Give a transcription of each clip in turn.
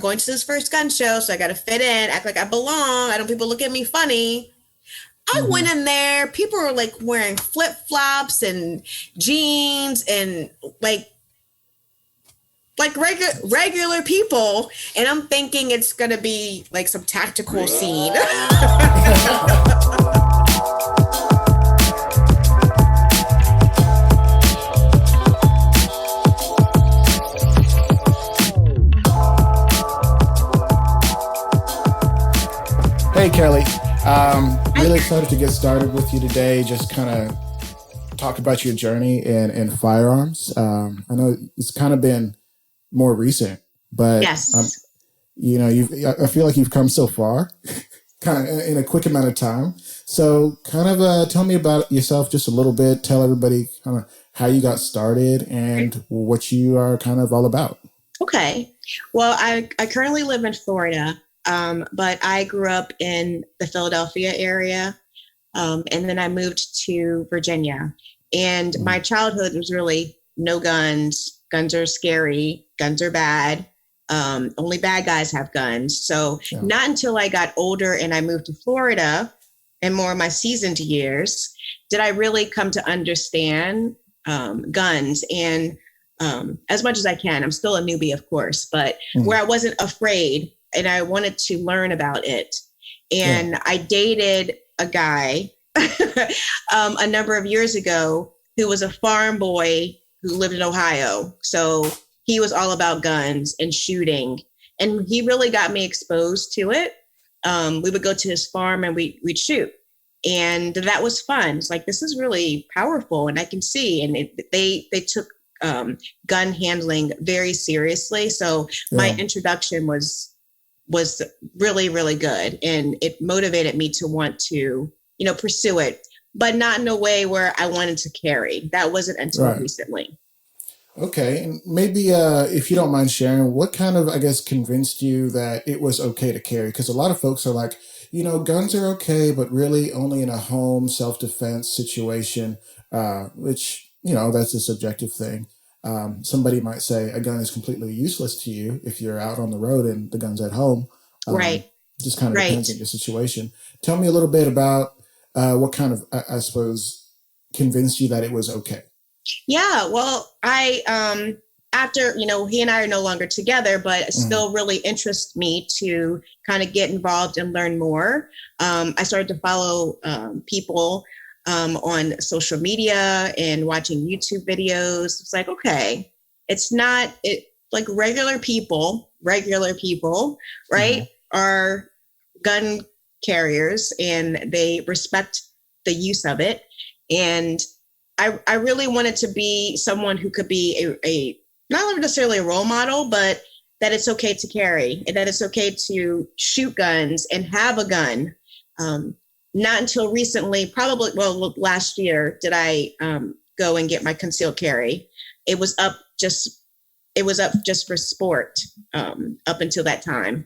going to this first gun show, so I got to fit in, act like I belong. I don't people look at me funny. I went in there. People were like wearing flip flops and jeans and like regular people, and I'm thinking it's gonna be like some tactical scene. Hey, Kellye. Really excited to get started with you today. Just kind of talk about your journey in firearms. I know it's kind of been more recent, but Yes. I feel like you've come so far, kind of in a quick amount of time. So, kind of tell me about yourself just a little bit. Tell everybody kind of how you got started and what you are kind of all about. Okay. Well, I currently live in Florida. But I grew up in the Philadelphia area, and then I moved to Virginia. And my childhood was really no guns. Guns are scary. Guns are bad. Only bad guys have guns. So not until I got older and I moved to Florida and more of my seasoned years did I really come to understand guns. And as much as I can, I'm still a newbie, of course, but where I wasn't afraid and I wanted to learn about it. And I dated a guy a number of years ago who was a farm boy who lived in Ohio. So he was all about guns and shooting. And he really got me exposed to it. We would go to his farm and we'd shoot. And that was fun. It's like, this is really powerful and I can see. And they took gun handling very seriously. So my introduction was really, really good. And it motivated me to want to, pursue it, but not in a way where I wanted to carry. That wasn't until recently. Okay. And maybe if you don't mind sharing, what kind of, I guess, convinced you that it was okay to carry? Because a lot of folks are like, guns are okay, but really only in a home self-defense situation, which, that's a subjective thing. Somebody might say a gun is completely useless to you if you're out on the road and the gun's at home. Right. Just kind of depends on your situation. Tell me a little bit about what kind of, I suppose, convinced you that it was okay. Yeah. Well, I, after, he and I are no longer together, but it still really interests me to kind of get involved and learn more. I started to follow people on social media and watching YouTube videos. It's like, okay, it's not like regular people, right, are gun carriers and they respect the use of it. And I really wanted to be someone who could be a not necessarily a role model, but that it's okay to carry and that it's okay to shoot guns and have a gun. Not until recently, probably, last year, did I go and get my concealed carry. It was up just for sport up until that time.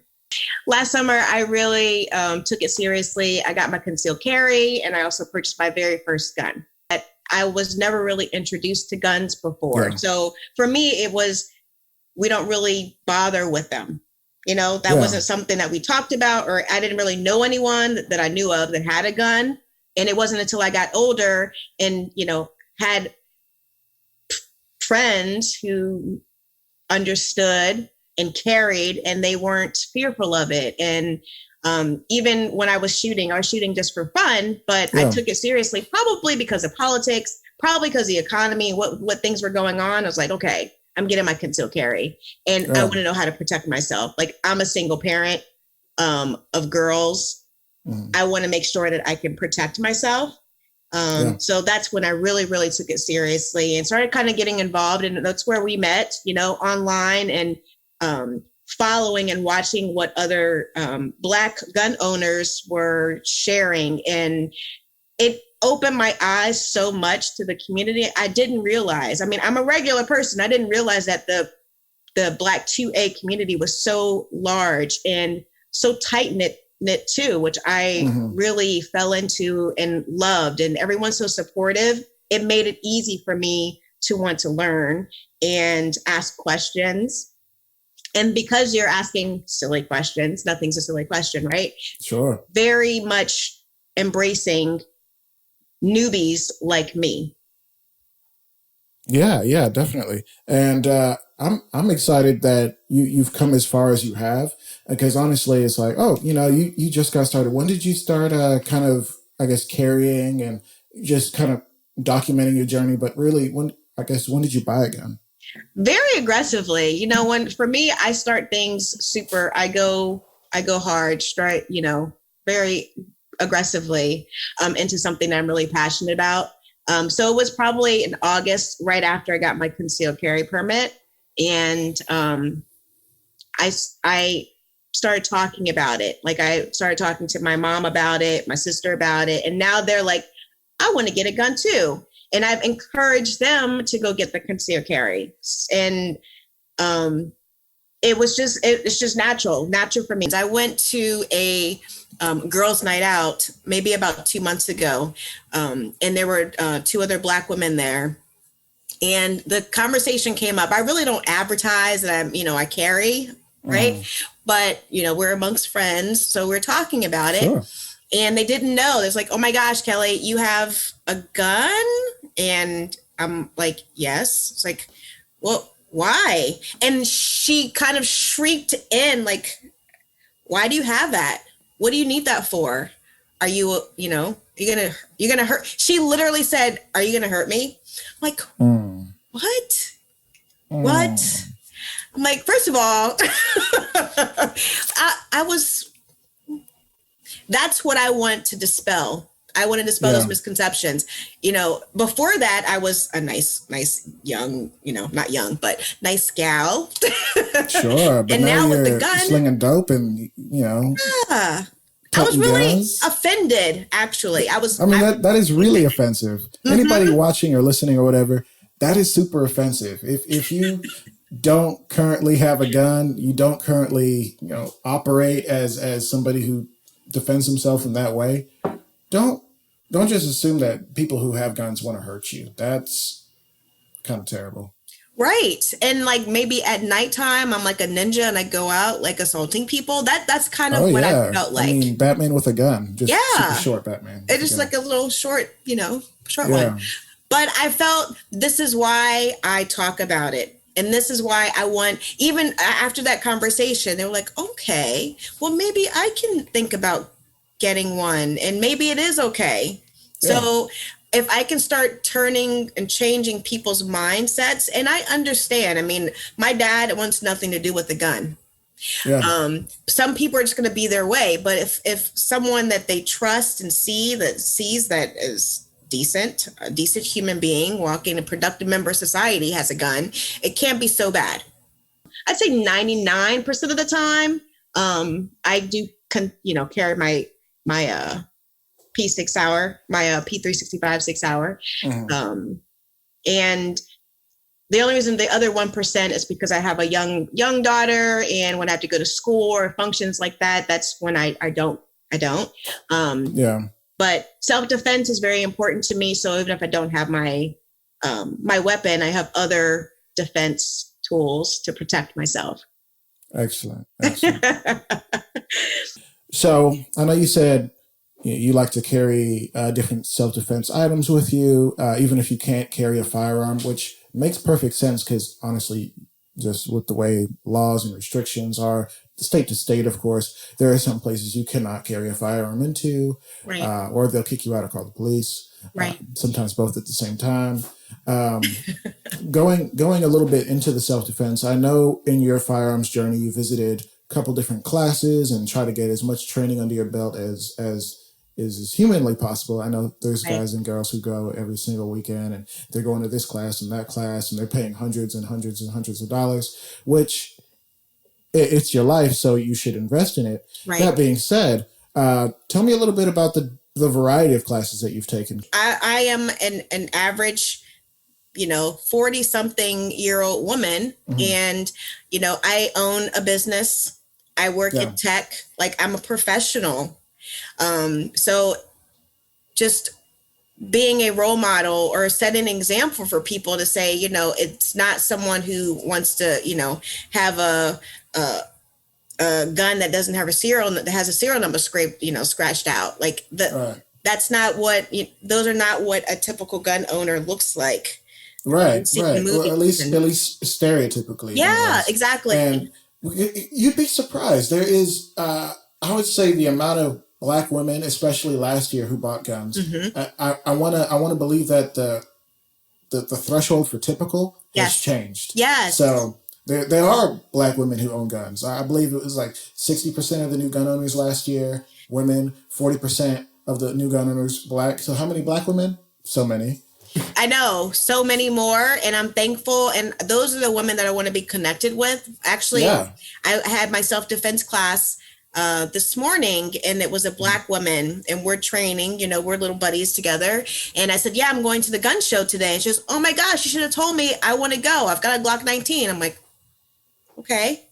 Last summer, I really took it seriously. I got my concealed carry and I also purchased my very first gun. I was never really introduced to guns before. Yeah. So for me, it was, we don't really bother with them. That wasn't something that we talked about, or I didn't really know anyone that I knew of that had a gun. And it wasn't until I got older and, had friends who understood and carried and they weren't fearful of it. And even when I was shooting just for fun, but I took it seriously, probably because of politics, probably because of the economy, what things were going on. I was like, okay, I'm getting my concealed carry and I want to know how to protect myself. Like, I'm a single parent of girls. I want to make sure that I can protect myself. So that's when I really, really took it seriously and started kind of getting involved. And that's where we met, online and following and watching what other Black gun owners were sharing. And it opened my eyes so much to the community. I didn't realize, I'm a regular person. I didn't realize that the Black 2A community was so large and so tight-knit too, which I really fell into and loved. And everyone's so supportive. It made it easy for me to want to learn and ask questions. And because you're asking silly questions, nothing's a silly question, right? Sure. Very much embracing newbies like me. Yeah, yeah, definitely. And I'm excited that you've come as far as you have, because honestly, it's like, oh, you just got started. When did you start kind of, I guess, carrying and just kind of documenting your journey? But really, when did you buy a gun? Very aggressively. When for me, I start things super, I go hard, straight, very aggressively into something that I'm really passionate about. So it was probably in August, right after I got my concealed carry permit. And I started talking about it. Like I started talking to my mom about it, my sister about it. And now they're like, I want to get a gun too. And I've encouraged them to go get the concealed carry. And it's just natural for me. I went to a girls' night out maybe about 2 months ago, and there were two other Black women there. And the conversation came up. I really don't advertise that I carry, right? Mm, But we're amongst friends, so we're talking about it. sure. And they didn't know. It's like, oh my gosh, Kellye, you have a gun? And I'm like, yes. It's like, well, why? And she kind of shrieked in, like, why do you have that? What do you need that for? Are you're gonna hurt? She literally said, are you gonna hurt me? I'm like, Mm, what? What? mm, I'm like, first of all, I was, that's what I want to dispel. I want to dispel those yeah, misconceptions. Before that, I was a nice young, not young, but nice gal. sure. But And now now with the you're gun, slinging dope and uh, I was toting really guns. offended, actually. I mean, that is really offensive. Anybody Mhm. watching or listening or whatever, that is super offensive. If you don't currently have a gun, you don't currently, operate as somebody who defends himself in that way, don't don't just assume that people who have guns want to hurt you. That's kind of terrible. Right. And like maybe at nighttime, I'm like a ninja and I go out like assaulting people. That's kind Oh of what I yeah. felt I like. mean, Batman with a gun, just super Yeah. short Batman It's with a just gun. like a little short one. Yeah. But I felt this is why I talk about it. And this is why I want, even after that conversation, they were like, okay, well, maybe I can think about getting one and maybe it is okay. Yeah. So if I can start turning and changing people's mindsets, and I understand, I mean, my dad wants nothing to do with the gun. Yeah. Some people are just going to be their way, but if someone that they trust and sees that is decent, a decent human being walking a productive member of society has a gun, it can't be so bad. I'd say 99% of the time, I do carry my P6 hour, my P365 6 hour, Mhm. um, and the only reason the other 1% is because I have a young daughter, and when I have to go to school or functions like that, that's when I don't. Um, Yeah. but self defense is very important to me. So even if I don't have my weapon, I have other defense tools to protect myself. Excellent. Excellent. So I know you said you like to carry different self defense items with you, even if you can't carry a firearm, which makes perfect sense because honestly, just with the way laws and restrictions are, state to state, of course, there are some places you cannot carry a firearm into, Right, or they'll kick you out or call the police. right, Sometimes both at the same time. Um, going a little bit into the self defense, I know in your firearms journey you visited a couple different classes and try to get as much training under your belt as is humanly possible. I know there's right, guys and girls who go every single weekend and they're going to this class and that class and they're paying hundreds and hundreds and hundreds of dollars, which it's your life, so you should invest in it. right. That being said, tell me a little bit about the variety of classes that you've taken. I am an average 40 something year old woman. Mhm. And, I own a business. I work Yeah. in tech. Like I'm a professional. So just being a role model or setting an example for people to say, it's not someone who wants to, have a gun that doesn't have a serial, that has a serial number scratched out. Like Right. that's not what, those are not what a typical gun owner looks like. Right, See in right. Or movies at least stereotypically, yeah, anyways. exactly. And you'd be surprised. There is, I would say, the amount of black women, especially last year, who bought guns. Mm-hmm. I wanna believe that the threshold for typical has Yes. changed. Yes. So there are black women who own guns. I believe it was like 60% of the new gun owners last year women, 40% of the new gun owners black. So how many black women? So many. I know so many more, and I'm thankful. And those are the women that I want to be connected with. Actually, Yeah. I had my self-defense class this morning, and it was a black woman, and we're training, we're little buddies together. And I said, yeah, I'm going to the gun show today. And she goes, oh my gosh, you should have told me. I want to go. I've got a Glock 19. I'm like, okay.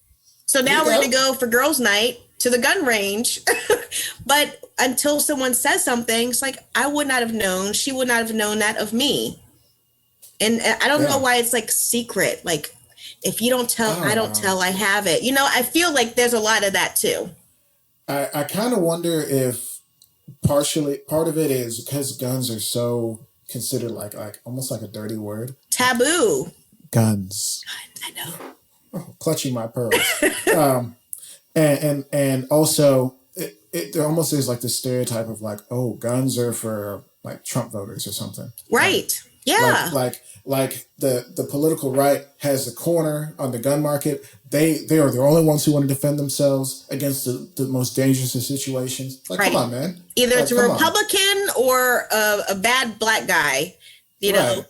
So There now you we're going go. to go for girls' night to the gun range. But until someone says something, it's like, I would not have known. She would not have known that of me. And I don't know Yeah. why it's like secret. Like, if you don't tell, I I don't don't know. tell, I have it. I feel like there's a lot of that too. I kind of wonder if partially part of it is because guns are so considered like almost like a dirty word. Taboo. Guns. I know. Oh, clutching my pearls. um, and also there almost is like this stereotype of like, oh, guns are for like Trump voters or something. Right. Yeah. Like the political right has the corner on the gun market. They are the only ones who want to defend themselves against the most dangerous of situations. Like, Right. come on, man. Either Like, it's a come on. Republican or a bad black guy. Right.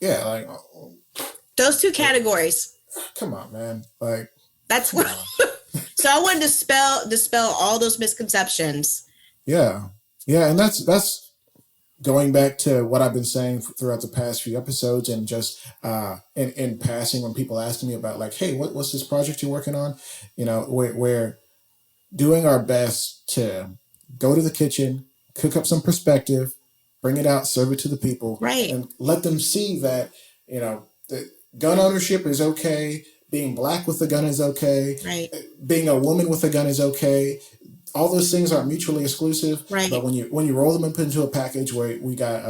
Yeah, like, Those two categories. come on, man. Like, That's come what. on. So I wanted to dispel all those misconceptions. Yeah, yeah, and that's going back to what I've been saying throughout the past few episodes, and just in passing when people ask me about like, hey, what's this project you're working on? We're doing our best to go to the kitchen, cook up some perspective, bring it out, serve it to the people, Right. and let them see that the gun ownership is okay. Being black with a gun is okay. Right. Being a woman with a gun is okay. All those things aren't mutually exclusive. Right. But when you roll them up into a package where we got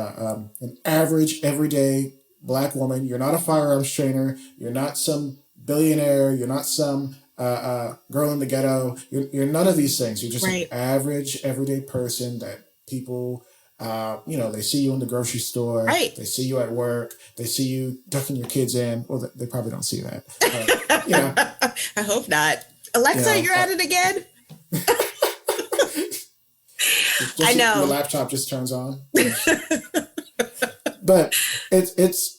an average everyday black woman, you're not a firearms trainer, you're not some billionaire, you're not some girl in the ghetto, you're none of these things. You're just Right. an average everyday person that people. They see you in the grocery store. Right. They see you at work. They see you ducking your kids in. Well, they probably don't see that. I hope not. Alexa, you're at it again? I know. Your laptop just turns on. But it's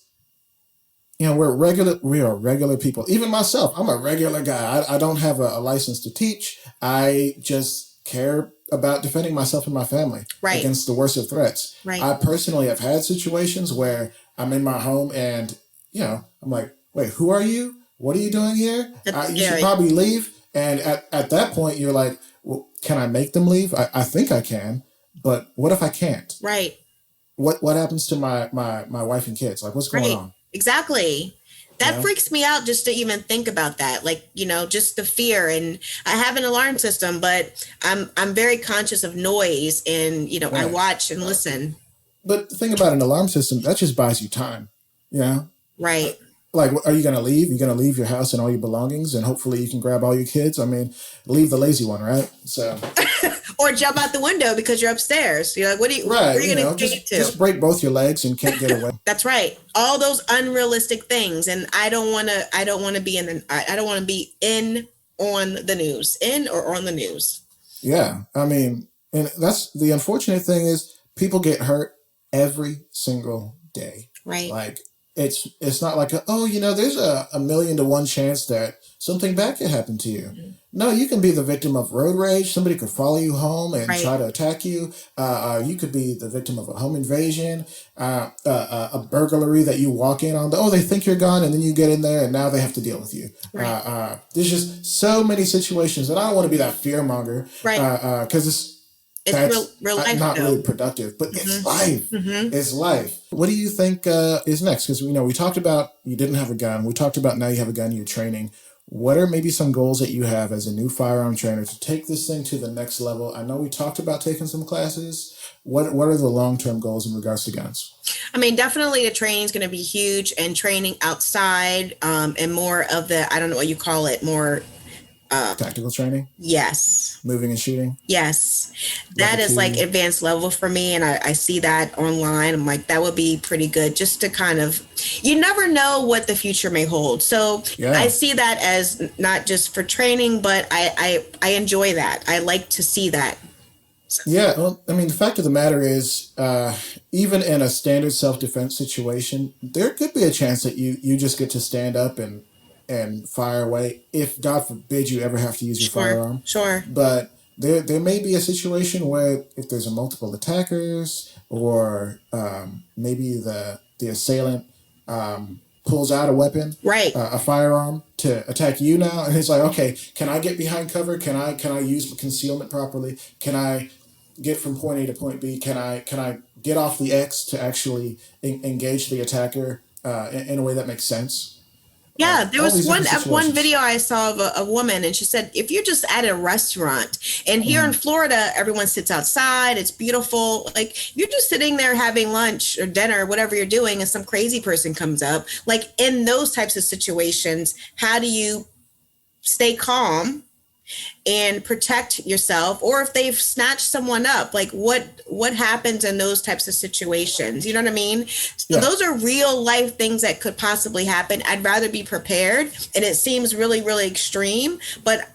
we are regular people. Even myself, I'm a regular guy. I don't have a license to teach. I just care about defending myself and my family Right. against the worst of threats. Right. I personally have had situations where I'm in my home and I'm like, wait, who are you? What are you doing here? That's You should scary. probably leave. And at that point, you're like, well, can I make them leave? I think I can, but what if I can't? Right. What happens to my wife and kids? Like, what's going Right. on? Exactly. That Yeah. freaks me out just to even think about that. Like, just the fear. And I have an alarm system, but I'm very conscious of noise, and I Right. watch and listen. But the thing about an alarm system, that just buys you time. Right. Like, are you going to leave? You're going to leave your house and all your belongings, and hopefully you can grab all your kids. I mean, leave the lazy one, right? So, Or jump out the window because you're upstairs. You're like, what right, are you going to get to? just break both your legs and can't get away. That's right. All those unrealistic things. And I don't want to be I don't want to be in on the news, in or on the news. Yeah, I mean, and that's the unfortunate thing is people get hurt every single day. Right. Like, it's not like there's a million to one chance that something bad could happen to you. Mm-hmm. No, you can be the victim of road rage. Somebody could follow you home and Right. try to attack you. You could be the victim of a home invasion, a burglary that you walk in on. They think you're gone, and then you get in there, and now they have to deal with you. Right. There's just so many situations, and I don't want to be that fear monger, Right. because It's That's real life not though. really productive, but it's life. Mm-hmm. Mm-hmm. It's life. What do you think is next? Because we talked about you didn't have a gun. We talked about now you have a gun. You're training. What are maybe some goals that you have as a new firearm trainer to take this thing to the next level? I know we talked about taking some classes. What are the long term goals in regards to guns? I mean, definitely the training is going to be huge, and training outside, and more of the, I don't know what you call it, more, Tactical training, yes. moving and shooting, Yes, level that is like two. advanced level for me, and I see that online. I'm like, that would be pretty good just to kind of, you never know what the future may hold. So I Yeah. see that as not just for training, but I enjoy that. I like to see that. Yeah, well, I mean, the fact of the matter is, even in a standard self defense situation, there could be a chance that you just get to stand up and fire away. If God forbid you ever have to use your Sure, firearm, sure. but there may be a situation where if there's a multiple attackers or maybe the assailant pulls out a weapon, Right. a firearm to attack you now, and it's like, okay, can I get behind cover? Can I use concealment properly? Can I get from point A to point B? Can I get off the X to actually engage the attacker in a way that makes sense? Yeah, there All was these different one video situations. I saw of a woman, and she said, if you're just at a restaurant, and here in Hmm. Florida, everyone sits outside, it's beautiful. Like you're just sitting there having lunch or dinner, whatever you're doing, and some crazy person comes up. Like in those types of situations, how do you stay calm and protect yourself, or if they've snatched someone up, like what happens in those types of situations, you know what I mean? So Yeah, those are real life things that could possibly happen. I'd rather be prepared, and it seems really really extreme, but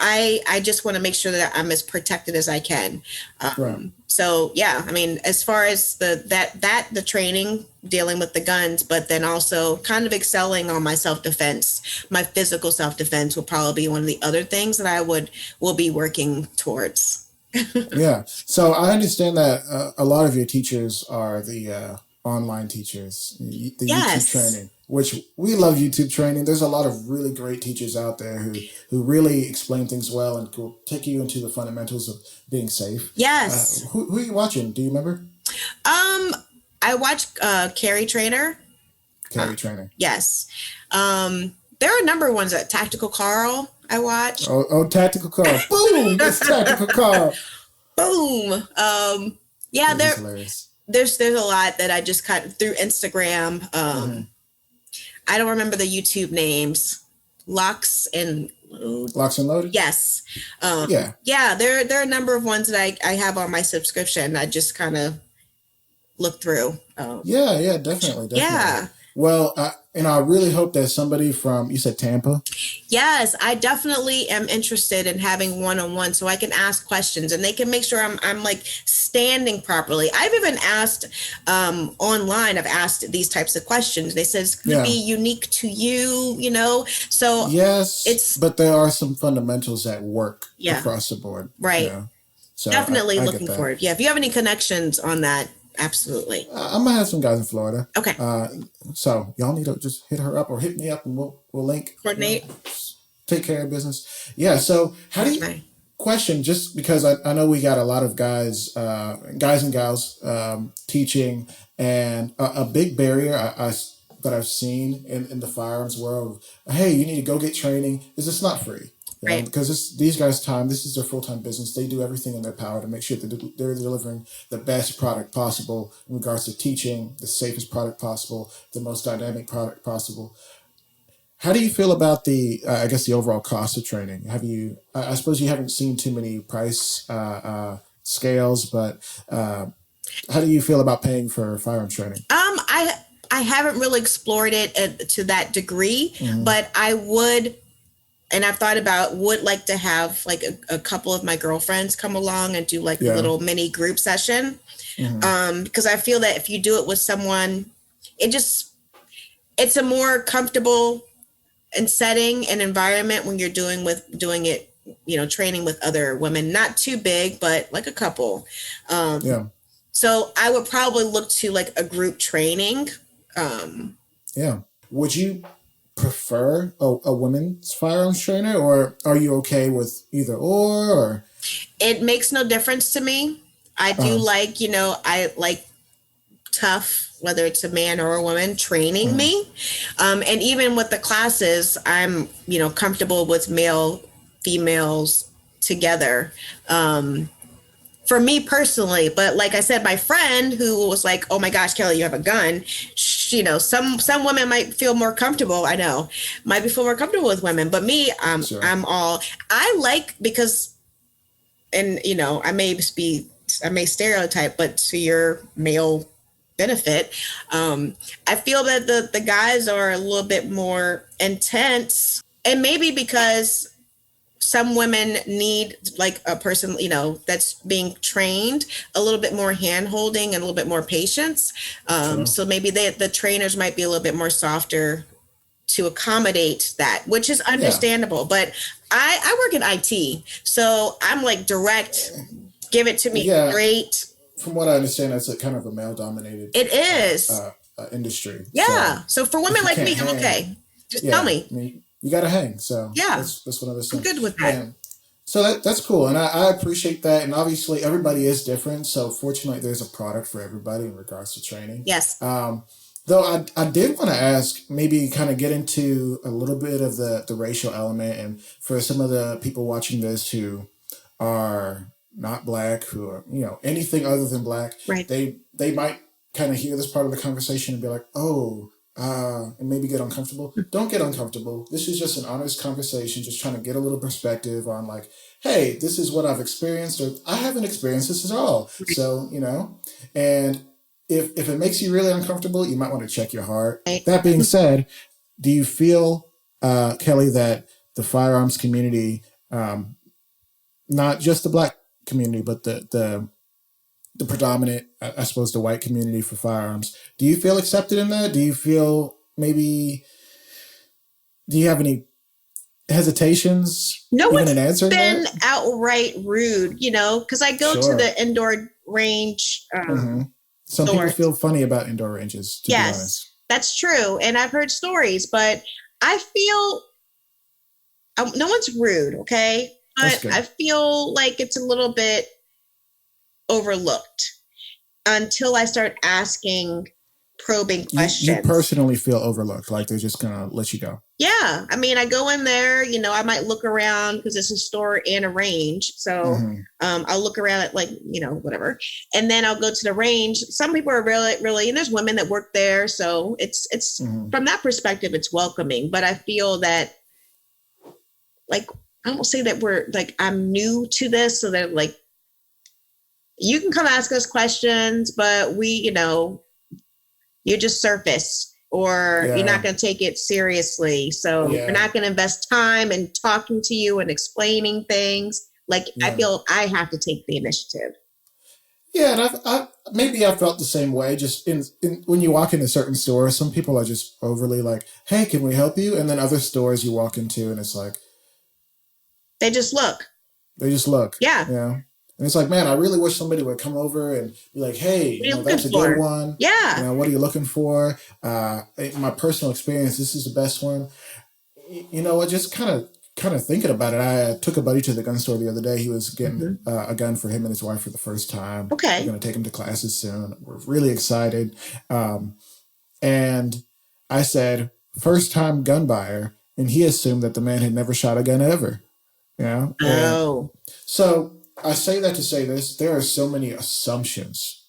I just want to make sure that I'm as protected as I can. right. So yeah, I mean, as far as the training dealing with the guns, but then also kind of excelling on my self defense, my physical self defense will probably be one of the other things that I will be working towards. Yeah. So I understand that a lot of your teachers are the online teachers, the YouTube Yes. training, which we love YouTube training. There's a lot of really great teachers out there who really explain things well and will take you into the fundamentals of being safe. Yes. Who are you watching? Do you remember? Um, I watch Carrie Trainer. Carry training. Yes. There are a number of ones that Tactical Carl I watch. Oh, Tactical Carl. Boom! It's Tactical Carl. Boom. Yeah, Yeah, he's hilarious. there's a lot that I just cut through Instagram. Hmm. I don't remember the YouTube names. Locks and Load. Locks and loaded. Yes. Yeah. Yeah, there are a number of ones that I have on my subscription. I just kind of look through. Yeah, yeah, definitely, definitely. Yeah. Well, I really hope that somebody from you said Tampa. Yes, I definitely am interested in having one-on-one so I can ask questions and they can make sure I'm like standing properly. I've even asked online, I've asked these types of questions. They said it's going to Yeah. be unique to you, you know? So Yes, it's, but there are some fundamentals that work yeah, across the board. right. Yeah. So Definitely I get looking that. forward. Yeah, if you have any connections on that, absolutely. I'm gonna have some guys in Florida. Okay, So y'all need to just hit her up or hit me up and we'll link. coordinate. Take care of business. Yeah. So how do you Right. question just because I know we got a lot of guys and gals teaching and a big barrier that I've seen in the firearms world. Hey, you need to go get training. Is it's not free. Right. Because these guys' time, this is their full time business. They do everything in their power to make sure that they're delivering the best product possible in regards to teaching, the safest product possible, the most dynamic product possible. How do you feel about I guess, the overall cost of training? Have you, I suppose you haven't seen too many price scales, but how do you feel about paying for firearms training? I haven't really explored it to that degree, Hmm. but I would, and I've thought about would like to have like a couple of my girlfriends come along and do like a Yeah. little mini group session. Hmm. Because I feel that if you do it with someone, it just it's a more comfortable and setting and environment when you're doing it, you know, training with other women, not too big, but like a couple. Um, Yeah. so I would probably look to like a group training. Um, Yeah. Would you prefer a women's firearms trainer, or are you okay with either or? It makes no difference to me. I do Uh, like, I like tough, whether it's a man or a woman, training mm, me. And even with the classes, I'm, comfortable with male, females together. For me personally, but like I said, my friend who was like, "Oh my gosh, Kellye, you have a gun." Some women might feel more comfortable. I know, might be feel more comfortable with women, but me, sure. I'm all I like because, and I may stereotype, but to your male benefit, I feel that the guys are a little bit more intense, and maybe because some women need like a person, that's being trained, a little bit more hand holding and a little bit more patience. Sure. So maybe the trainers might be a little bit more softer to accommodate that, which is Yeah. understandable. But I work in IT, so I'm like direct, give it to me Yeah. straight. From what I understand, that's a kind of a male dominated It is. industry. So Yeah. So for if women you like can't me, I'm hang, okay. Just tell yeah, me. I mean, you got to hang. So Yeah, that's one of those I'm things. good with that. And so that's cool. And I appreciate that. And obviously, everybody is different. So fortunately, there's a product for everybody in regards to training. Yes. Though I did want to ask, maybe kind of get into a little bit of the racial element. And for some of the people watching this who are not black, who are, anything other than black, Right. they might kind of hear this part of the conversation and be like, oh, and maybe get uncomfortable. Don't get uncomfortable. This is just an honest conversation, just trying to get a little perspective on like, hey, this is what I've experienced, or I haven't experienced this at all. So, and if it makes you really uncomfortable, you might want to check your heart. Right. That being said, do you feel, Kellye, that the firearms community, not just the black community, but the predominant, I suppose, the white community for firearms. Do you feel accepted in that? Do you feel maybe? Do you have any hesitations No even one's in answering been that? outright rude, because I go to Sure. the indoor range Mm-hmm. Some people stores. feel funny about indoor ranges, to be Yes, honest. that's true. And I've heard stories, but I feel no one's rude, okay? That's But I good. feel like it's a little bit overlooked until I start asking probing You questions. personally feel overlooked, like they're just gonna let you go. Yeah, I mean, I go in there, I might look around because it's a store and a range. So Mm-hmm. I'll look around at like, whatever. And then I'll go to the range. Some people are really, really, and there's women that work there. So it's Mm-hmm. from that perspective, it's welcoming. But I feel that like, I don't say that we're like, I'm new to this. So that like, you can come ask us questions, but you're just surface or you're not Yeah. going to take it seriously. So we're Yeah. not going to invest time in talking to you and explaining things. Like I Yeah. feel I have to take the initiative. Yeah, and maybe I felt the same way. Just in when you walk into certain stores, some people are just overly like, "Hey, can we help you?" And then other stores you walk into, and it's like They just look. they just look, Yeah. and it's like, man, I really wish somebody would come over and be like, "Hey, What are you looking that's a good for? one. Yeah. What are you looking for?" In my personal experience, this is the best one. What? Just kind of thinking about it, I took a buddy to the gun store the other day. He was getting Mm-hmm. a gun for him and his wife for the first time. We're Okay. going to take him to classes soon. We're really excited. And I said, first time gun buyer. And he assumed that the man had never shot a gun ever. And Oh. so I say that to say this, there are so many assumptions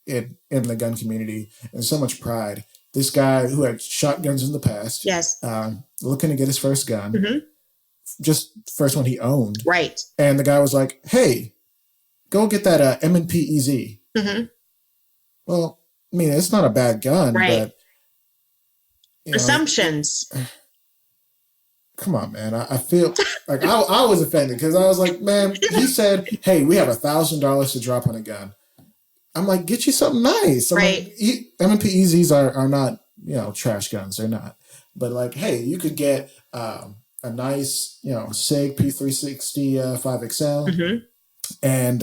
in the gun community and so much pride. This guy who had shot guns in the past, Yes. looking to get his first gun, Mm-hmm. just first one he owned. Right. And the guy was like, "Hey, go get that M&P EZ." Mm-hmm. Well, I mean, it's not a bad gun, Right. but you know, Assumptions. come on, man. I feel like I was offended because I was like, man, he said, "Hey, we have $1,000 to drop on a gun." I'm like, get you something nice. I'm Right. like, M&P EZs are not, trash guns. They're not. But like, hey, you could get a nice, SIG P360 5XL. Mm-hmm. And,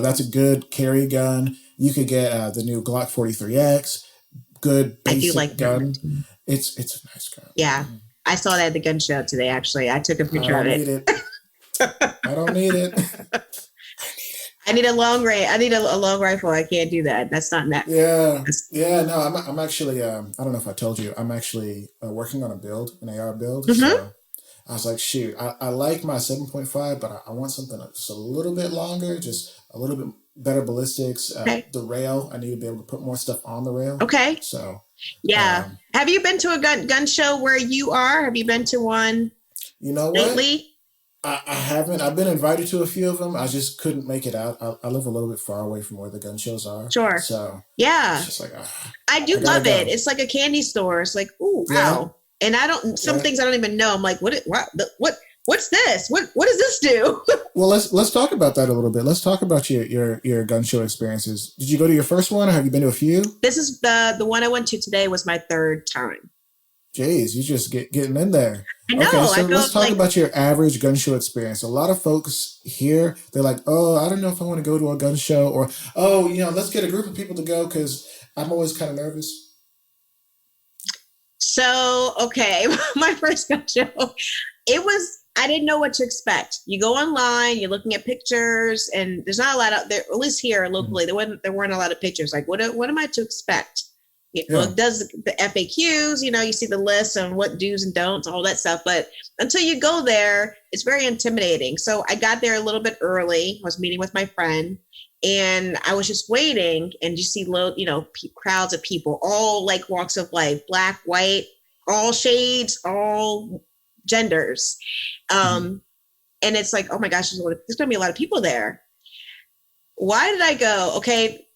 that's a good carry gun. You could get the new Glock 43X, good I do basic like that one gun. too. It's a nice gun. Yeah. I saw that at the gun show today, actually. I took a I picture of don't it. need it. I don't need it. I need a long range. I need a long rifle. I can't do that. That's not that. Yeah, yeah. No, I'm actually. I don't know if I told you. I'm actually working on a build, an AR build. Mm-hmm. So I was like, shoot, I like my 7.5, but I want something just a little bit longer, just a little bit better ballistics. Okay. The rail, I need to be able to put more stuff on the rail. Okay. So, Yeah. um, Have you been to a gun show where you are? Have you been to one you know what? lately? I haven't. I've been invited to a few of them. I just couldn't make it out. I live a little bit far away from where the gun shows are. Sure. So it's Yeah. just like, I do I gotta love it. go. It's like a candy store. It's like, ooh, Yeah, wow. And I don't, some yeah. things I don't even know. I'm like, what's this? What does this do? Well, let's talk about that a little bit. Let's talk about your gun show experiences. Did you go to your first one, or have you been to a few? This is the one I went to today was my third time. Jeez, you just getting in there. I Okay, know. I so feel let's talk like, about your average gun show experience. A lot of folks here, they're like, "Oh, I don't know if I want to go to a gun show," or "Oh, let's get a group of people to go because I'm always kind of nervous." so, okay, my first gun show, I didn't know what to expect. You go online, you're looking at pictures, and there's not a lot out there, at least here Mhm. locally, there weren't a lot of pictures. Like, what am I to expect? Yeah. It does the FAQs, you see the list on what do's and don'ts, all that stuff. But until you go there, it's very intimidating. So I got there a little bit early. I was meeting with my friend, and I was just waiting, and you see, crowds of people, all like walks of life, black, white, all shades, all genders. Mhm. Um, and it's like, oh my gosh, there's going to be a lot of people there. Why did I go? Okay,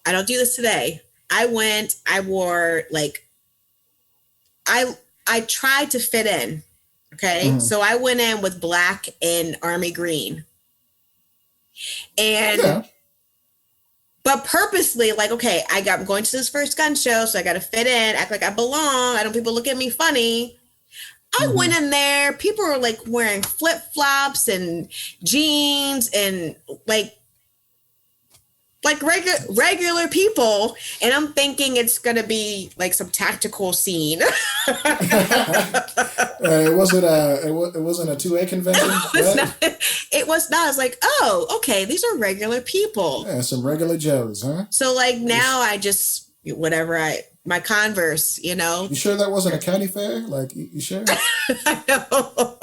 I don't do this today. I went, I wore like I I tried to fit in. Okay. Mhm. So I went in with black and army green. And Yeah. but purposely, like, okay, I'm going to this first gun show, so I gotta fit in, act like I belong. I don't people look at me funny. I went Hmm. in there, people were like wearing flip-flops and jeans and like regular people, and I'm thinking it's gonna be like some tactical scene. It wasn't it wasn't a 2A convention, It's right? not, it was not. I was like, oh, okay, these are regular people. Yeah, some regular Joes, huh? So like It's, now I just whatever my Converse, you sure that wasn't a county fair? Like, you sure? I know.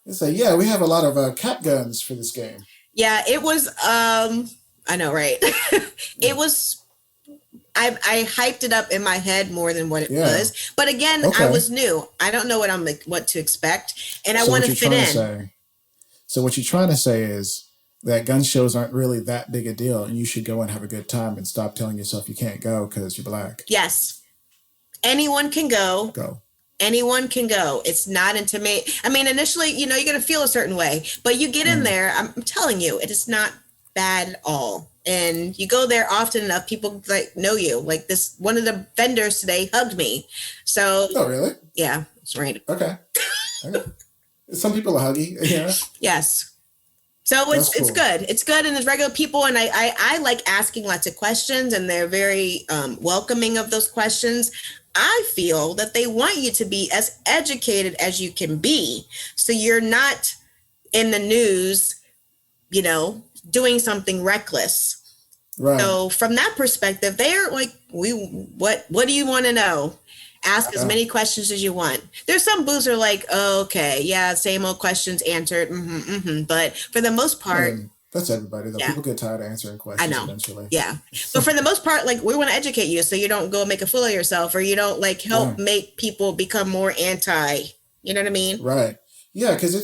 They say, yeah, we have a lot of cap guns for this game. Yeah, it was. I know, right? It Mm. was. I hyped it up in my head more than what it Yeah. was. But again, I Okay. was new. I don't know what to expect, and I So want what to you're fit trying to in. say? So what you're trying to say is that gun shows aren't really that big a deal, and you should go and have a good time and stop telling yourself you can't go because you're black. Yes, anyone can go. Go. Anyone can go. It's not intimate. I mean, initially, you're going to feel a certain way, but you get in Mm. there. I'm telling you, it is not bad at all. And you go there often enough, people like know you. Like this, one of the vendors today hugged me. So Oh, really? yeah, it's right. Okay. Okay. Some people are huggy. Yeah, Yes. So that's it's cool. good. It's good, and there's regular people, and I like asking lots of questions, and they're very welcoming of those questions. I feel that they want you to be as educated as you can be, so you're not in the news, you know, doing something reckless. Right. So from that perspective, they're like, what do you want to know? Ask as Yeah. many questions as you want. There's some booths are like, oh, okay, yeah, same old questions answered. But for the most I part, mean, that's everybody though. yeah, People get tired of answering I questions know. eventually. Yeah. But So, for the most part, like we want to educate you so you don't go make a fool of yourself or you don't like help yeah. make people become more anti. You know what I mean? Right. Yeah, because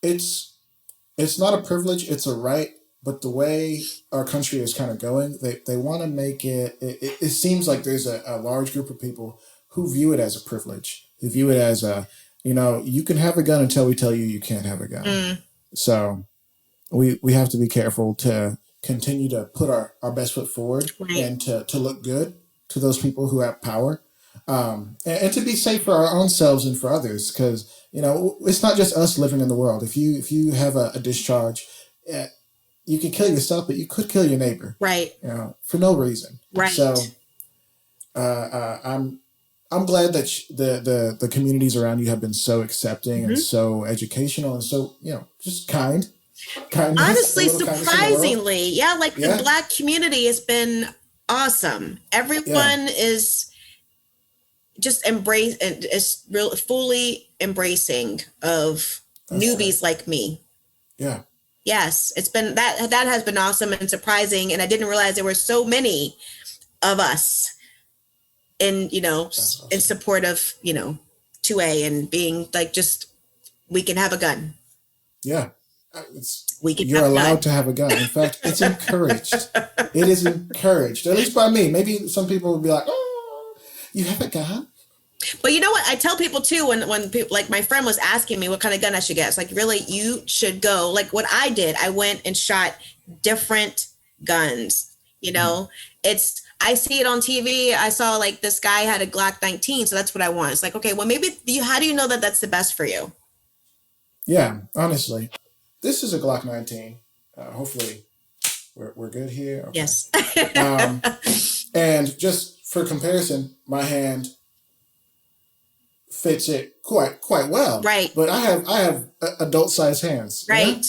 it's not a privilege, it's a right. But the way our country is kind of going, they want to make it seems like there's a large group of people who view it as a privilege, who view it as you can have a gun until we tell you you can't have a gun. Mm, So we have to be careful to continue to put our best foot forward right. and to look good to those people who have power, and to be safe for our own selves and for others, because it's not just us living in the world. If you have a discharge, uh, you can kill yourself, but you could kill your neighbor, Right. for no reason. Right. So I'm I'm glad that the communities around you have been so accepting and Mhm. so educational and so, just kindness, a Honestly, little kindness in the world. surprisingly, yeah, like the Yeah, Black community has been awesome. yeah, Everyone is just embrace and is real fully embracing of that's great. newbies like me. Yeah, Yes, it's been that has been awesome and surprising, and I didn't realize there were so many of us in that's in awesome. support of 2A and being like just we can have a gun. Yeah, it's We can you're have a allowed gun. to have a gun. In fact, it's encouraged. It is encouraged, at least by me. Maybe some people would be like, "Oh, you have a gun." But you know what? I tell people too when people like my friend was asking me what kind of gun I should get. It's like really you should go like what I did. I went and shot different guns. You Mhm. know, it's I see it on TV. I saw like this guy had a Glock 19, so that's what I want. It's like okay, well maybe how do you know that that's the best for you? Yeah, honestly, this is a Glock 19. Hopefully, we're good here. Okay. Yes. Um, and just for comparison, my hand fits it quite well. Right. But I have adult sized hands. Right.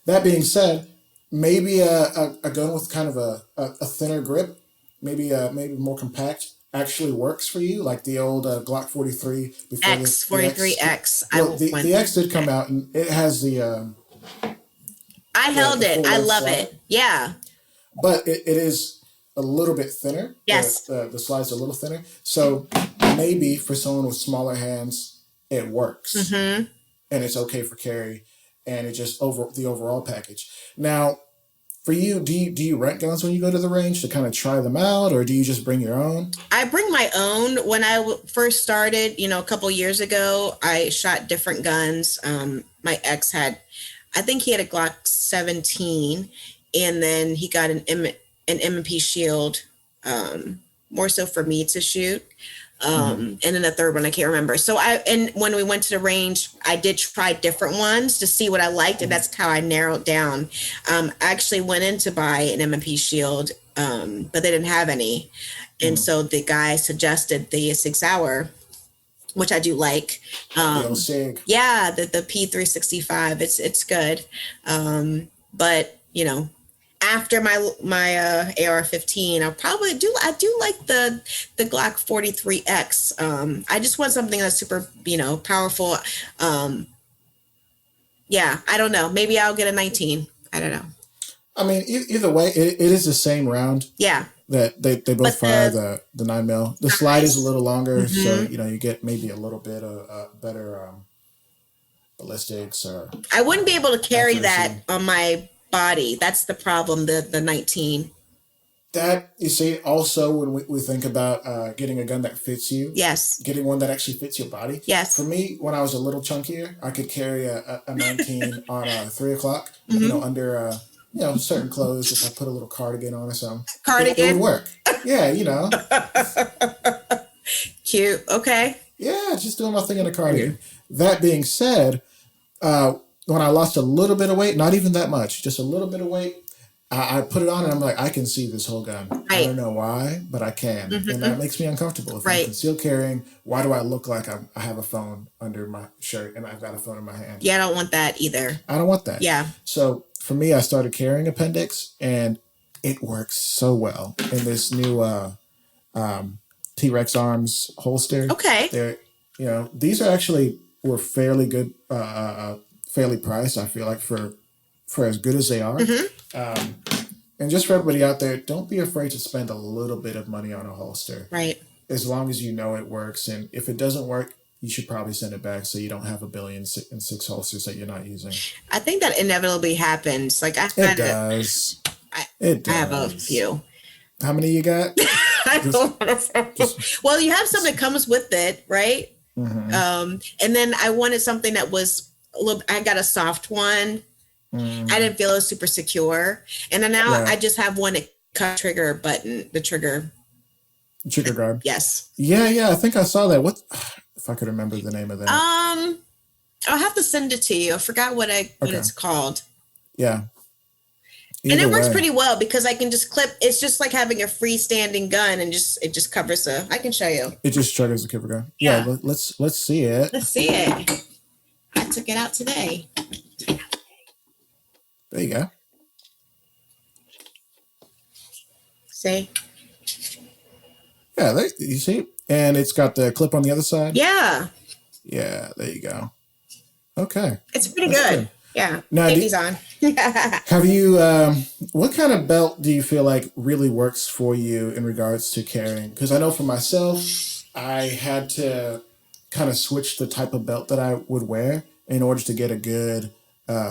That being said, maybe a gun with kind of a thinner grip, maybe more compact, actually works for you. Like the old Glock 43 before the X. X 43X. I Well, the went. X did come out, and it has I held the it. full I length love slide, it. Yeah. but it is a little bit thinner. Yes. The slide's a little thinner, so maybe for someone with smaller hands, it works Mm-hmm. and it's okay for carry, and it just over the overall package. Now, for you, do you rent guns when you go to the range to kind of try them out, or do you just bring your own? I bring my own. When I first started, a couple years ago, I shot different guns. My ex had, I think he had a Glock 17, and then he got an M&P Shield, more so for me to shoot. Hmm. And then the third one I can't remember. So and when we went to the range, I did try different ones to see what I liked, and Hmm. that's how I narrowed down. I actually went in to buy an M&P Shield, but they didn't have any, and Hmm. so the guy suggested the 6 hour, which I do like. The old Um, Sig. yeah, the P365, it's good, but after my AR-15, I do like the Glock 43X. I just want something that's super powerful. Um, yeah, I don't know. Maybe I'll get a 19. I don't know. I mean, either way, it is the same round Yeah, that they both but fire the 9 mil. The slide is a size. little longer, so Hmm. you get maybe a little bit of better ballistics or I wouldn't be able to carry that accuracy. on my body. That's the problem. The 19. That you see, also when we think about getting a gun that fits you, Yes. getting one that actually fits your body. For Yes. me, when I was a little chunkier, I could carry a 19 on 3 o'clock. Hmm. Under certain clothes. If I put a little cardigan on or something, it would Cardigan. work. Yeah, Cute. Okay. yeah, just doing my thing in a cardigan. That being said, uh, when I lost a little bit of weight, not even that much, just a little bit of weight, I put it on and I'm like, I can see this whole gun. I Right. don't know why, but I can. And Hmm. that makes me uncomfortable. If I'm Right. concealed carrying, why do I look like I have a phone under my shirt and I've got a phone in my hand? Yeah, I don't want that either. I don't want that. Yeah. So for me, I started carrying appendix and it works so well in this new um, T-Rex arms holster. Okay. They're, these are actually were fairly good, fairly priced. I feel like for as good as they are. Hmm. Um, and just for everybody out there, don't be afraid to spend a little bit of money on a holster, Right. as long as you know it works. And if it doesn't work, you should probably send it back so you don't have a billion and six holsters that you're not using. I think that inevitably happens. Like It does. I, It I have a does. few. How many you got? I Just, don't know. just. Well, you have something that comes with it, right? Mm-hmm. And then I wanted something that was a little. I got a soft one. I Mm, didn't feel it was super secure, and then now right. I just have one that cut trigger button. The trigger. Trigger guard. Yes. Yeah, yeah. I think I saw that. What if I could remember the name of that? I'll have to send it to you. I forgot what Okay. it's called. Yeah. And Either it works way, pretty well because I can just clip. It's just like having a freestanding gun, and it just covers the. I can show you. it just triggers the cover gun. Yeah, Yeah. let's see it. Let's see it. I took it out today. There you go. See? Yeah, there, you see, and it's got the clip on the other side. Yeah. Yeah, there you go. Okay, It's pretty good. Yeah. Now, Take these on. have you? What kind of belt do you feel like really works for you in regards to carrying? Because I know for myself, I had to kind of switch the type of belt that I would wear in order to get a good,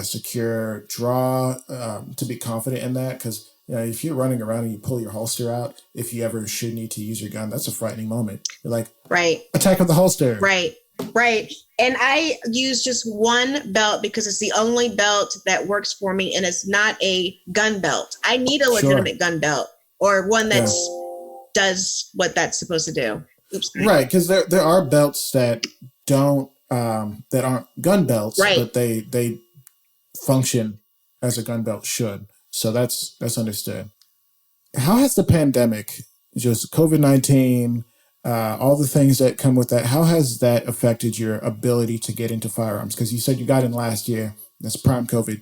secure draw, to be confident in that. Because if you're running around and you pull your holster out, if you ever should need to use your gun, that's a frightening moment. You're like, right. Attack of the holster. Right. Right. And I use just one belt because it's the only belt that works for me, and it's not a gun belt. I need a legitimate gun belt or one that does what that's supposed to do. Oops. Right, because there are belts that don't that aren't gun belts, right. but they function as a gun belt should. So that's understood. How has the pandemic, just COVID-19, all the things that come with that, how has that affected your ability to get into firearms? Because you said you got in last year. That's prime COVID.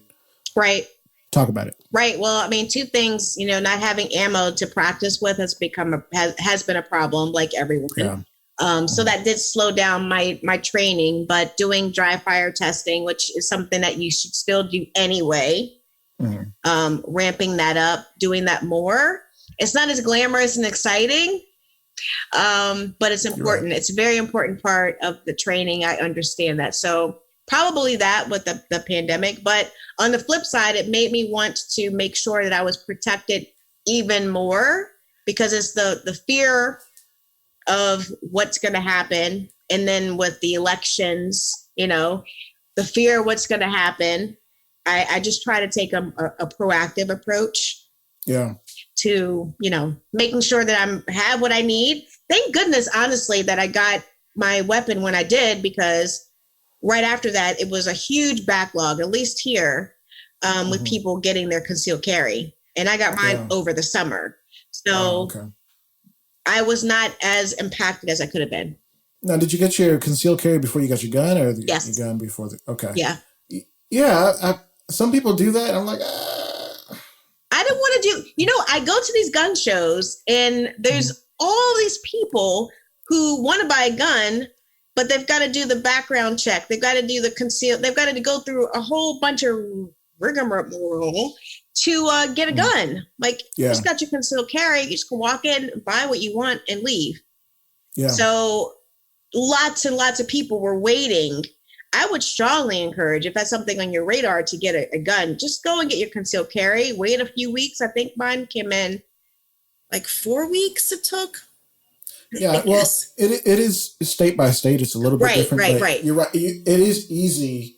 Right. Talk about it. Right. Well, I mean, two things. Not having ammo to practice with has been a problem, like everyone. Yeah. So that did slow down my training, but doing dry fire testing, which is something that you should still do anyway, ramping that up, doing that more. It's not as glamorous and exciting, but it's important. Right. It's a very important part of the training. I understand that. So probably that with the pandemic. But on the flip side, it made me want to make sure that I was protected even more, because it's the fear of what's going to happen. And then with the elections, the fear of what's going to happen. I just try to take a proactive approach. Yeah. To, making sure that I have what I need. Thank goodness, honestly, that I got my weapon when I did, because right after that, it was a huge backlog, at least here, with people getting their concealed carry. And I got mine over the summer. So I was not as impacted as I could have been. Now, did you get your concealed carry before you got your gun, or your gun before okay. Yeah. Yeah. Some people do that. I'm like, I don't want to do, I go to these gun shows and there's all these people who want to buy a gun, but they've got to do the background check. They've got to do the they've got to go through a whole bunch of rigmarole to get a gun. Like, you just got your concealed carry. You just can walk in, buy what you want, and leave. Yeah. So lots and lots of people were waiting. I would strongly encourage, if that's something on your radar, to get a gun. Just go and get your concealed carry. Wait a few weeks. I think mine came in like 4 weeks it took. Yeah, well, it is state by state. It's a little bit different. Right. You're right. It is easy,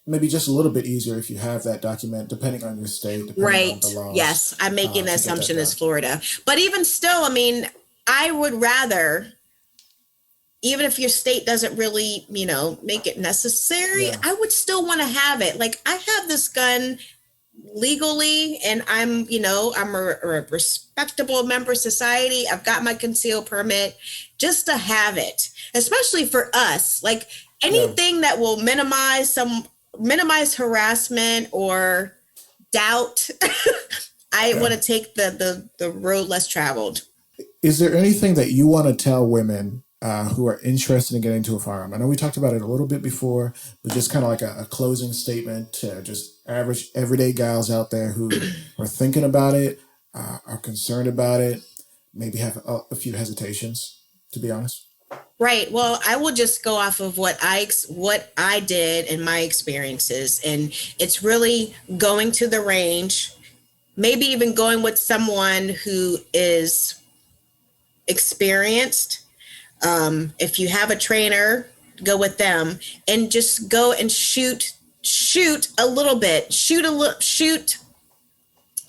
maybe just a little bit easier if you have that document, depending on your state, depending on the laws. Yes, I'm making the assumption as Florida. But even still, I mean, I would rather, even if your state doesn't really, make it necessary, I would still want to have it. Like, I have this gun legally, and I'm a respectable member of society. I've got my concealed permit just to have it, especially for us. Like, anything that will minimize harassment or doubt. I want to take the road less traveled. Is there anything that you want to tell women who are interested in getting into a firearm? I know we talked about it a little bit before, but just kind of like a closing statement to just average, everyday gals out there who are thinking about it, are concerned about it, maybe have a few hesitations, to be honest. Right. Well, I will just go off of what I did and my experiences. And it's really going to the range, maybe even going with someone who is experienced. If you have a trainer, go with them and just go and shoot a little bit, shoot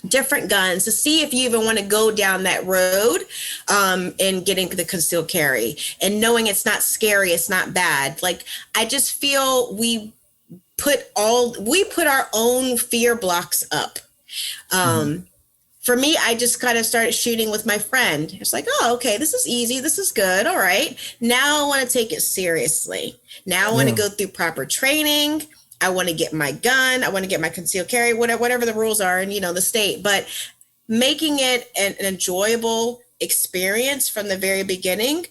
different guns to see if you even want to go down that road, and getting the concealed carry and knowing it's not scary. It's not bad. Like, I just feel we put our own fear blocks up. Mm-hmm. For me, I just kind of started shooting with my friend. It's like, oh, okay, this is easy. This is good. All right. Now I want to take it seriously. Now I want to Yeah. go through proper training. I want to get my gun. I want to get my concealed carry, whatever the rules are in, the state. But making it an enjoyable experience from the very beginning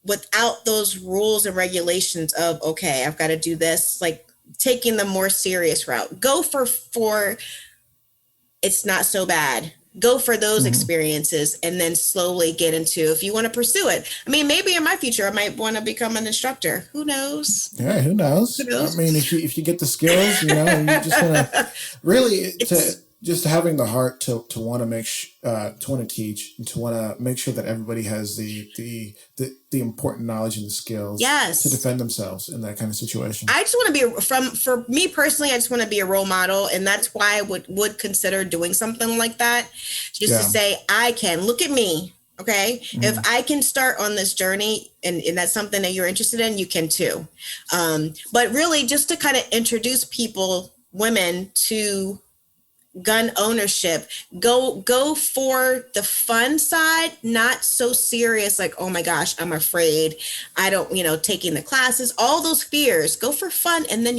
without those rules and regulations of, okay, I've got to do this, like taking the more serious route. Go for it's not so bad. Go for those Mm-hmm. experiences and then slowly get into, if you want to pursue it. I mean, maybe in my future I might want to become an instructor. Who knows? Yeah, who Who knows? I knows? mean, if you get the skills, and you just want to really to It's just having the heart to want to to want to teach and to want to make sure that everybody has the important knowledge and the skills to yes. defend themselves in that kind of situation. I just want to be for me personally, I just want to be a role model. And that's why I would consider doing something like that. Just to Yeah. say, I can look at me. Okay. If Mm-hmm. I can start on this journey and that's something that you're interested in, you can too. But really just to kind of introduce women to gun ownership, go for the fun side, not so serious like, oh my gosh, I'm afraid, I don't, taking the classes, all those fears. Go for fun, and then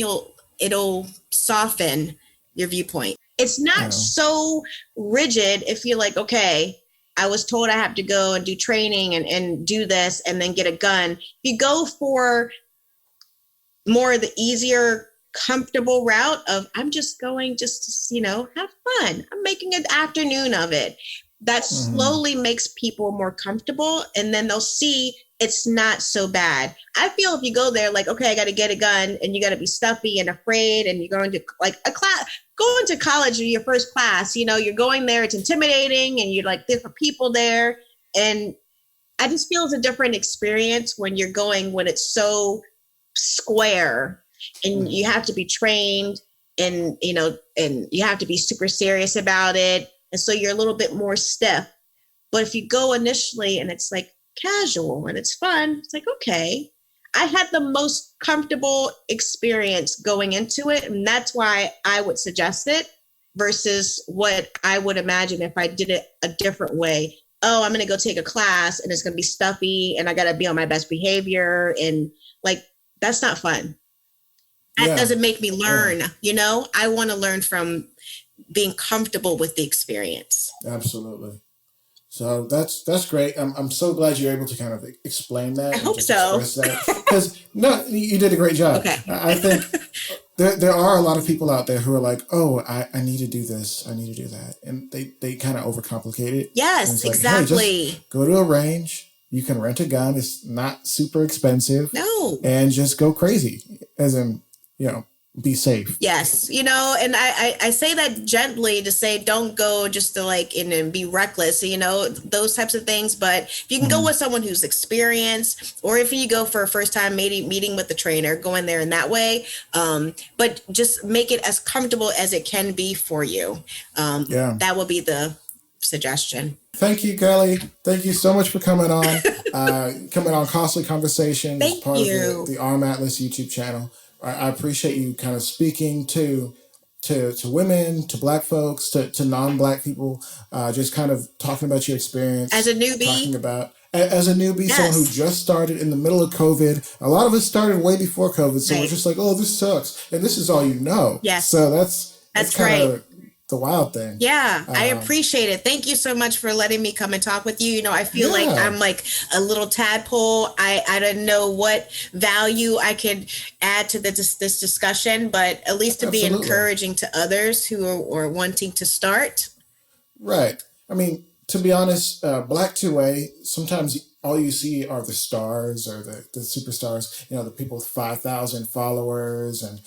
it'll soften your viewpoint. It's not Yeah. so rigid if you're like, okay, I was told I have to go and do training and do this and then get a gun. If you go for more of the easier, comfortable route of, I'm just going just to, have fun. I'm making an afternoon of it. That Mm-hmm. slowly makes people more comfortable, and then they'll see it's not so bad. I feel if you go there like, okay, I got to get a gun, and you got to be stuffy and afraid, and you're going to like a class, going to college or your first class, you're going there, it's intimidating, and you're like different people there. And I just feel it's a different experience when it's so square and Mm-hmm. you have to be trained and and you have to be super serious about it, and so you're a little bit more stiff. But if you go initially and it's like casual and it's fun, it's like, okay, I had the most comfortable experience going into it, and that's why I would suggest it versus what I would imagine if I did it a different way. Oh, I'm going to go take a class and it's going to be stuffy and I got to be on my best behavior, and like, that's not fun. That Yeah. doesn't make me Yeah. learn. I want to learn from being comfortable with the experience. Absolutely. So that's great. I'm so glad you're able to kind of explain I that and hope just so. express that because no, you did a great job. Okay. I think there are a lot of people out there who are like, oh, I need to do this, I need to do that, and they kind of overcomplicate it. And Yes, it's like, hey, exactly. just go to a range. You can rent a gun. It's not super expensive, No. and just go crazy. As in, be safe. Yes, and I say that gently to say don't go just to like and be reckless, those types of things. But if you can go Mm-hmm. with someone who's experienced, or if you go for a first time meeting with the trainer, go in there in that way. But just make it as comfortable as it can be for you. Yeah. That will be the suggestion. Thank you, Kellye. Thank you so much for coming on. Coming on Costly Conversations as Thank part of you. the Arm Atlas YouTube channel. I appreciate you kind of speaking to women, to Black folks, to non-Black people, just kind of talking about your experience. As a newbie. Talking about, as a newbie, Yes. someone who just started in the middle of COVID. A lot of us started way before COVID, so we're Right. just like, oh, this sucks. And this is all you know. Yes. So that's That's kind great. of the wild thing. Yeah, I appreciate it. Thank you so much for letting me come and talk with you. I feel like Yeah. I'm like a little tadpole. I don't know what value I could add to this discussion, but at least to be Absolutely. encouraging to others who are wanting to start. Right. I mean, to be honest, Black 2A, sometimes all you see are the stars or the superstars, the people with 5,000 followers and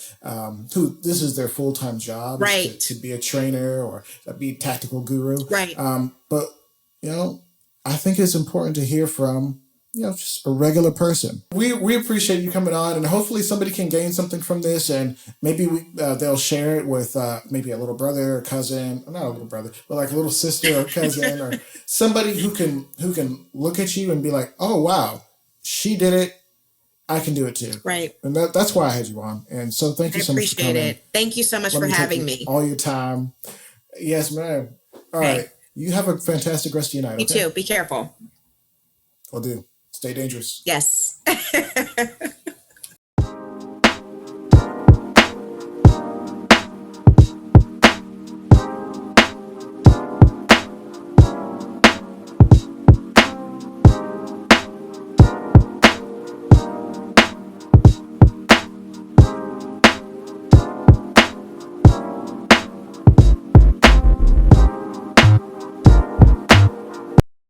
who this is their full-time job, is Right. to be a trainer or be a tactical guru. Right. But, I think it's important to hear from, just a regular person. We appreciate you coming on, and hopefully somebody can gain something from this, and maybe they'll share it with maybe a little brother or cousin, not a little brother, but like a little sister or cousin or somebody who can look at you and be like, oh wow, she did it, I can do it too. Right. And that's why I had you on. And so thank you so much for appreciate coming. it. Thank you so much Let for me having take me. all your time. Yes, ma'am. All right. Okay. You have a fantastic rest of your night, You okay? too. Be careful. Will do. Stay dangerous. Yes.